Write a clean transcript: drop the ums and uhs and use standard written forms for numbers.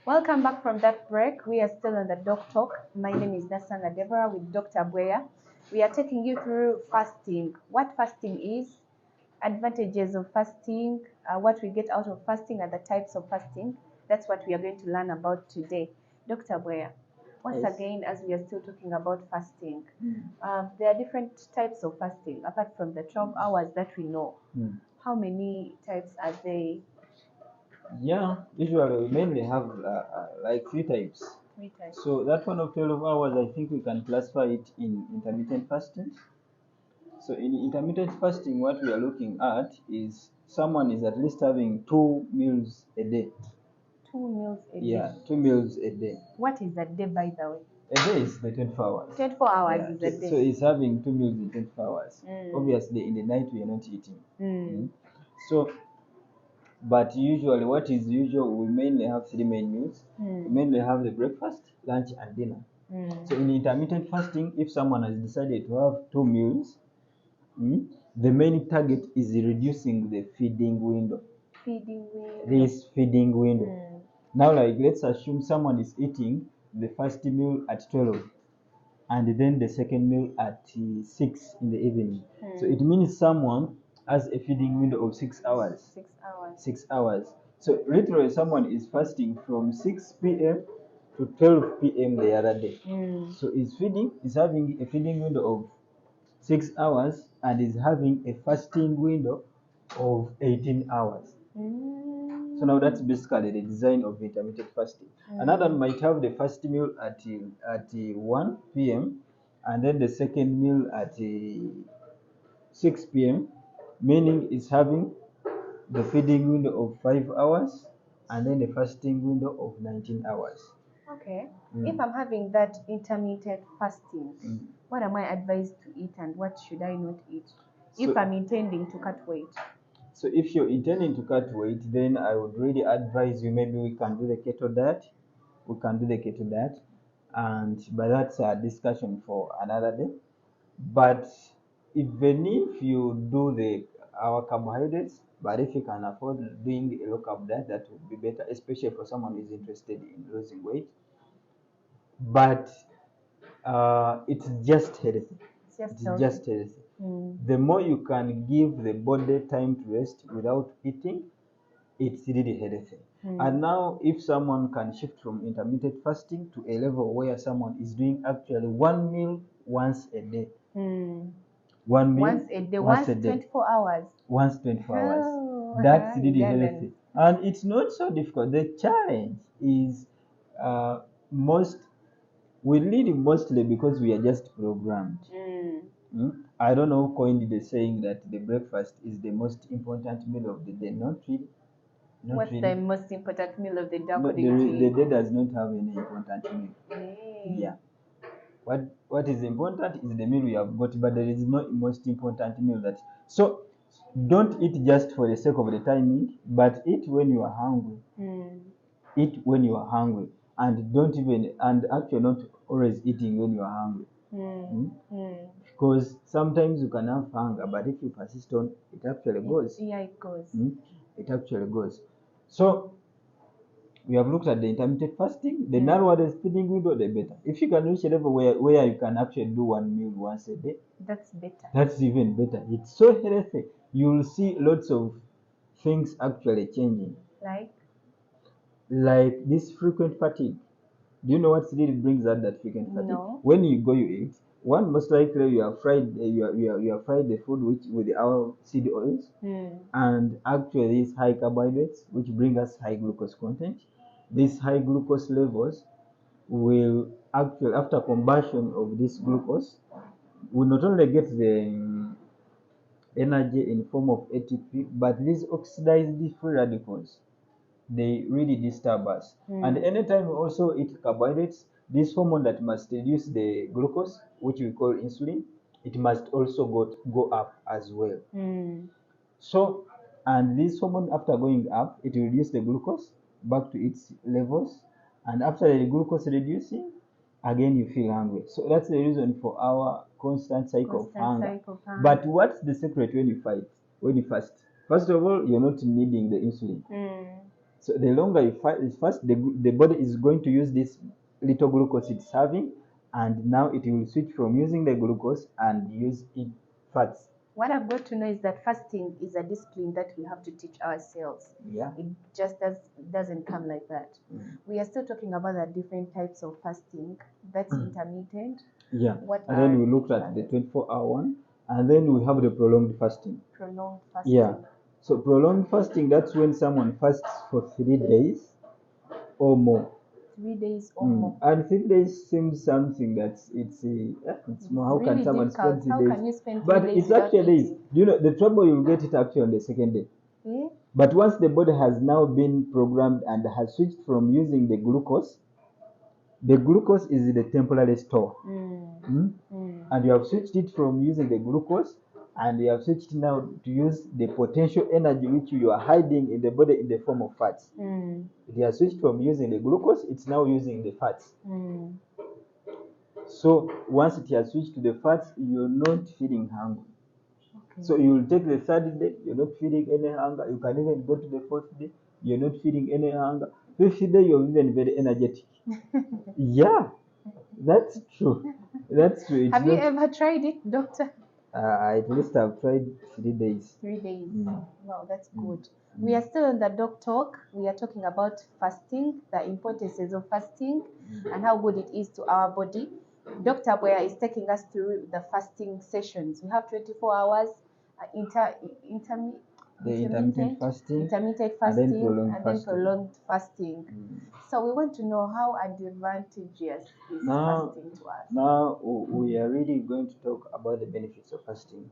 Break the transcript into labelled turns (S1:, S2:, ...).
S1: Welcome back from that break. We are still on the Doc Talk. My name is Nasanga Deborah with Dr. Bweya. We are taking you through fasting, what fasting is, advantages of fasting, what we get out of fasting, and the types of fasting. That's what we are going to learn about today. Dr. Bweya, once
S2: Yes.
S1: again, as we are still talking about fasting, there are different types of fasting apart from the 12 hours that we know. How many types are they?
S2: Yeah, usually we mainly have like three types.
S1: Three types.
S2: So that one of 12 hours, I think we can classify it in intermittent fasting. So in intermittent fasting, what we are looking at is someone is at least having 2 meals a day.
S1: 2 meals a day.
S2: Yeah, 2 meals a day.
S1: What is a day, by the way?
S2: A day is the 24 hours.
S1: 24 hours
S2: Yeah,
S1: is a day.
S2: so he's having 2 meals in 24 hours.
S1: Mm.
S2: Obviously, in the night we are not eating.
S1: Mm.
S2: So, but usually, what is usual, we mainly have three main meals. We mainly have the breakfast, lunch, and dinner. So in intermittent fasting, if someone has decided to have 2 meals, the main target is reducing the feeding window.
S1: Feeding window.
S2: This feeding window. Now, like let's assume someone is eating the first meal at 12 and then the second meal at 6 in the evening. So it means someone has a feeding window of 6 hours.
S1: 6 hours.
S2: 6 hours. So literally someone is fasting from 6 p.m. to 12 p.m. the other day. So is having a feeding window of 6 hours and is having a fasting window of 18 hours. So now that's basically the design of intermittent fasting. Another might have the first meal at 1 p.m. and then the second meal at 6 p.m., meaning it's having the feeding window of 5 hours and then the fasting window of 19 hours.
S1: Okay. If I'm having that intermittent fasting, what am I advised to eat and what should I not eat if I'm intending to cut weight?
S2: So if you're intending to cut weight, then I would really advise you, maybe we can do the keto diet. We can do the keto diet, but that's a discussion for another day. But even if you do our carbohydrates, but if you can afford doing a low carb diet, that would be better, especially for someone who is interested in losing weight. But it's just healthy. It's just healthy. The more you can give the body time to rest without eating, it's really healthy. And now, if someone can shift from intermittent fasting to a level where someone is doing actually one meal once a day, one meal
S1: Once a day, once 24 hours.
S2: Once 24 hours. That's really healthy. And it's not so difficult. The challenge is we lead mostly because we are just programmed. I don't know who coined the saying that the breakfast is the most important meal of the day. Not really.
S1: What's the most important meal of the day?
S2: The day does not have any important meal. Yeah. What is important is the meal we have got, but there is no most important meal that. So don't eat just for the sake of the timing, but eat when you are hungry. Eat when you are hungry, and actually not always eating when you are hungry. Because sometimes you can have hunger, but if you persist on it, actually goes.
S1: Yeah, it goes.
S2: It actually goes. So we have looked at the intermittent fasting. The narrower the feeding window, the better. If you can reach a level where you can actually do one meal once a day,
S1: that's better.
S2: That's even better. It's so healthy. You'll see lots of things actually changing. Like this frequent fatigue. Do you know what really brings out that frequent fatigue?
S1: No.
S2: When you go, you eat. One, most likely you have fried you have fried the food with our seed oils, and actually these high carbohydrates, which bring us high glucose content. These high glucose levels will actually, after combustion of this glucose, will not only get the energy in form of ATP, but these oxidized free radicals, they really disturb us. And anytime we also eat carbohydrates, this hormone that must reduce the glucose, which we call insulin, it must also go up as well. So, and this hormone, after going up, it will reduce the glucose back to its levels, and after the glucose reducing, again you feel hungry. So that's the reason for our constant cycle of hunger. But what's the secret when you fast? First of all, you're not needing the insulin. So the longer you fast, the body is going to use this little glucose it's having, and now it will switch from using the glucose and use it fats.
S1: What I've got to know is that fasting is a discipline that we have to teach ourselves.
S2: Yeah.
S1: It just doesn't come like that. We are still talking about the different types of fasting. That's intermittent.
S2: Yeah.
S1: What
S2: And then
S1: are
S2: we looked at the 24-hour one, and then we have the prolonged fasting.
S1: prolonged fasting?
S2: Yeah. So prolonged fasting, that's when someone fasts for 3 days or more.
S1: 3 days or more.
S2: And 3 days seems something that's it's more. How
S1: really
S2: can someone
S1: difficult.
S2: spend 3
S1: How
S2: days?
S1: can you spend 3
S2: But
S1: days
S2: it's
S1: without
S2: actually is.
S1: eating?
S2: Do you know the trouble you'll get it actually on the second day?
S1: Eh?
S2: But once the body has now been programmed and has switched from using the glucose is the temporary store. And you have switched it from using the glucose, and you have switched now to use the potential energy which you are hiding in the body in the form of fats. It has switched from using the glucose, it's now using the fats. So once it has switched to the fats, you're not feeling hungry. Okay. So you will take the third day, you're not feeling any hunger. You can even go to the fourth day, you're not feeling any hunger. Fifth day, you're even very energetic. Yeah, that's true. That's true.
S1: Have you ever tried it, doctor?
S2: At least I've tried 3 days.
S1: 3 days. Wow, that's good. We are still on the doc talk. We are talking about fasting, the importances of fasting, and how good it is to our body. Dr. Boya is taking us through the fasting sessions. We have 24 hours, intermittent fasting, and then prolonged fasting. So we want to know how advantageous is fasting to us.
S2: Now we are really going to talk about the benefits of fasting.